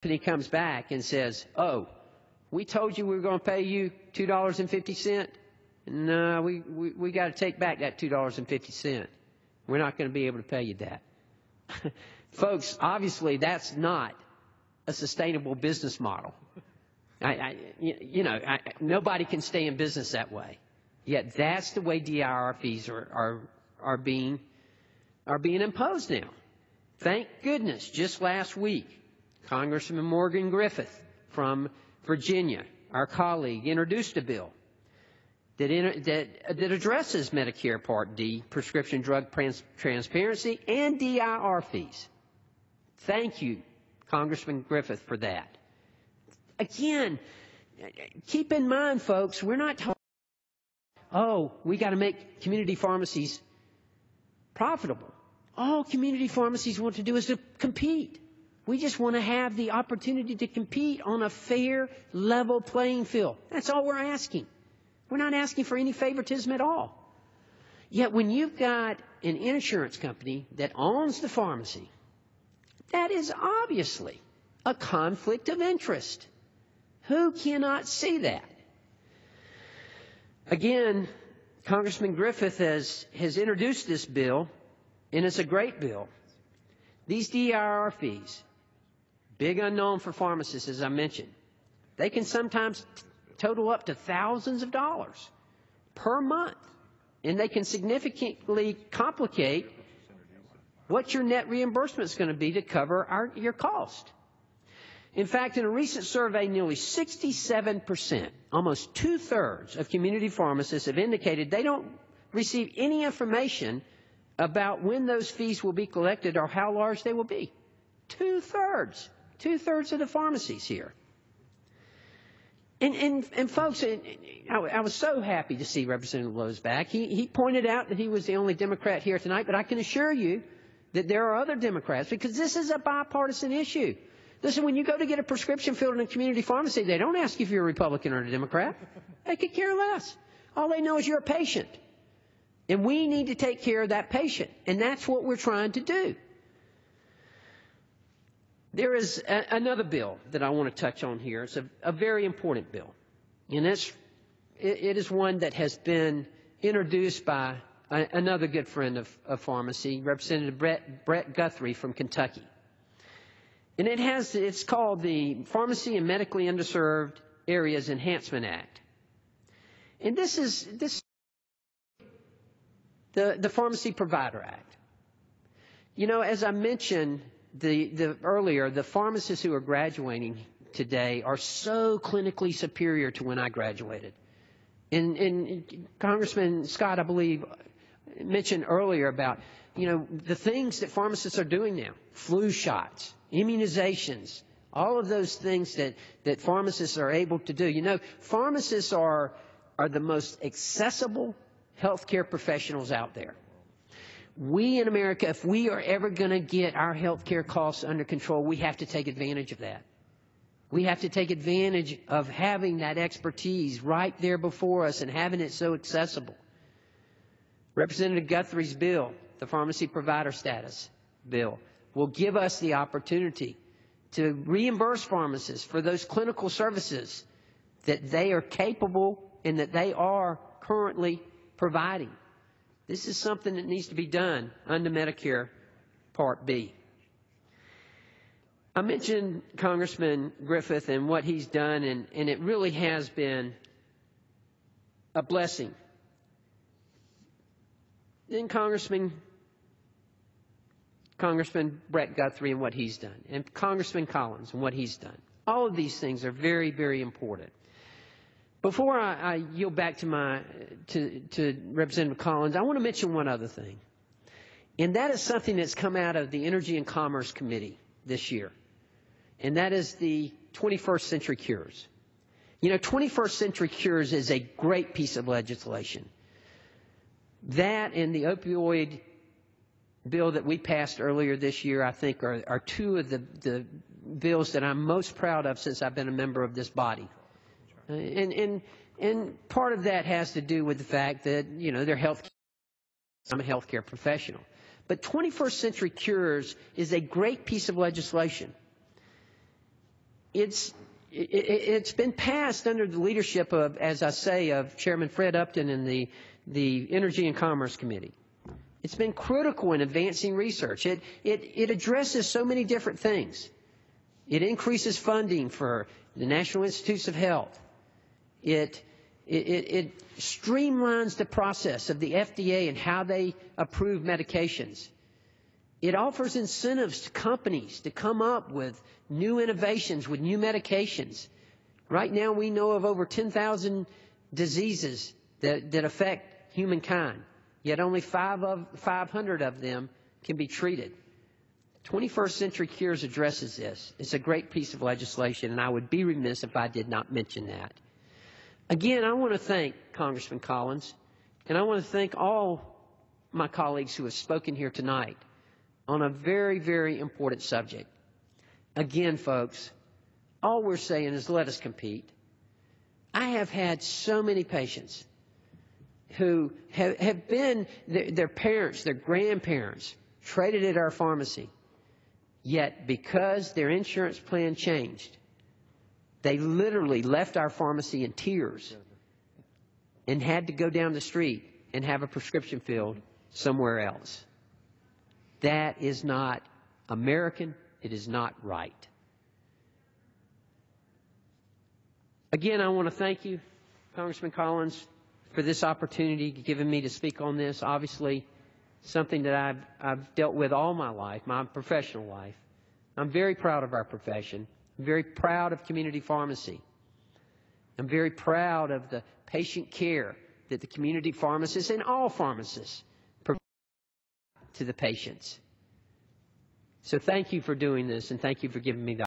company comes back and says, oh, we told you we were going to pay you $2.50. No, we got to take back that $2.50. We're not going to be able to pay you that. Folks, obviously that's not a sustainable business model. Nobody can stay in business that way. Yet that's the way DIR fees are being imposed now. Thank goodness, just last week, Congressman Morgan Griffith from Virginia, our colleague, introduced a bill that addresses Medicare Part D, prescription drug transparency, and DIR fees. Thank you, Congressman Griffith, for that. Again, keep in mind, folks, we're not talking, oh, we got to make community pharmacies profitable. All community pharmacies want to do is to compete. We just want to have the opportunity to compete on a fair, level playing field. That's all we're asking. We're not asking for any favoritism at all. Yet when you've got an insurance company that owns the pharmacy, that is obviously a conflict of interest. Who cannot see that? Again, Congressman Griffith has introduced this bill, and it's a great bill. These DIR fees, big unknown for pharmacists, as I mentioned, they can sometimes total up to thousands of dollars per month, and they can significantly complicate what your net reimbursement is going to be to cover your cost. In fact, in a recent survey, nearly 67%, almost two-thirds of community pharmacists have indicated they don't receive any information about when those fees will be collected or how large they will be. Two-thirds of the pharmacies here. And folks, I was so happy to see Representative Lowe's back. He pointed out that he was the only Democrat here tonight, but I can assure you that there are other Democrats, because this is a bipartisan issue. Listen, when you go to get a prescription filled in a community pharmacy, they don't ask you if you're a Republican or a Democrat. They could care less. All they know is you're a patient. And we need to take care of that patient. And that's what we're trying to do. There is another bill that I want to touch on here. It's a very important bill. And it is one that has been introduced by another good friend of pharmacy, Representative Brett Guthrie from Kentucky. And it's called the Pharmacy and Medically Underserved Areas Enhancement Act. And this is the Pharmacy Provider Act. You know, as I mentioned earlier, the pharmacists who are graduating today are so clinically superior to when I graduated. And Congressman Scott, I believe, mentioned earlier about, the things that pharmacists are doing now, flu shots, immunizations, all of those things that pharmacists are able to do. Pharmacists are the most accessible healthcare professionals out there. We in America, if we are ever going to get our healthcare costs under control, we have to take advantage of that. We have to take advantage of having that expertise right there before us and having it so accessible. Representative Guthrie's bill, the Pharmacy Provider Status bill, will give us the opportunity to reimburse pharmacists for those clinical services that they are capable and that they are currently providing. This is something that needs to be done under Medicare Part B. I mentioned Congressman Griffith and what he's done, and it really has been a blessing. Then Congressman Brett Guthrie and what he's done, and Congressman Collins and what he's done. All of these things are very, very important. Before I yield back to Representative Collins, I want to mention one other thing, and that is something that's come out of the Energy and Commerce Committee this year, and that is the 21st Century Cures. 21st Century Cures is a great piece of legislation. That and the opioid bill that we passed earlier this year, I think, are two of the bills that I'm most proud of since I've been a member of this body. And part of that has to do with the fact that, they're health. I'm a healthcare professional. But 21st Century Cures is a great piece of legislation. it's been passed under the leadership of, as I say, of Chairman Fred Upton and the Energy and Commerce Committee. It's been critical in advancing research. It addresses so many different things. It increases funding for the National Institutes of Health. It streamlines the process of the FDA and how they approve medications. It offers incentives to companies to come up with new innovations, with new medications. Right now we know of over 10,000 diseases that affect humankind, yet only 500 of them can be treated. 21st Century Cures addresses this. It's a great piece of legislation, and I would be remiss if I did not mention that. Again, I want to thank Congressman Collins, and I want to thank all my colleagues who have spoken here tonight on a very, very important subject. Again, folks, all we're saying is let us compete. I have had so many patients who have been, their parents, their grandparents, traded at our pharmacy, yet because their insurance plan changed, they literally left our pharmacy in tears and had to go down the street and have a prescription filled somewhere else. That is not American. It is not right. Again, I want to thank you, Congressman Collins, for this opportunity given me to speak on this. Obviously, something that I've dealt with all my life, my professional life. I'm very proud of our profession. I'm very proud of community pharmacy. I'm very proud of the patient care that the community pharmacists and all pharmacists provide to the patients. So thank you for doing this, and thank you for giving me the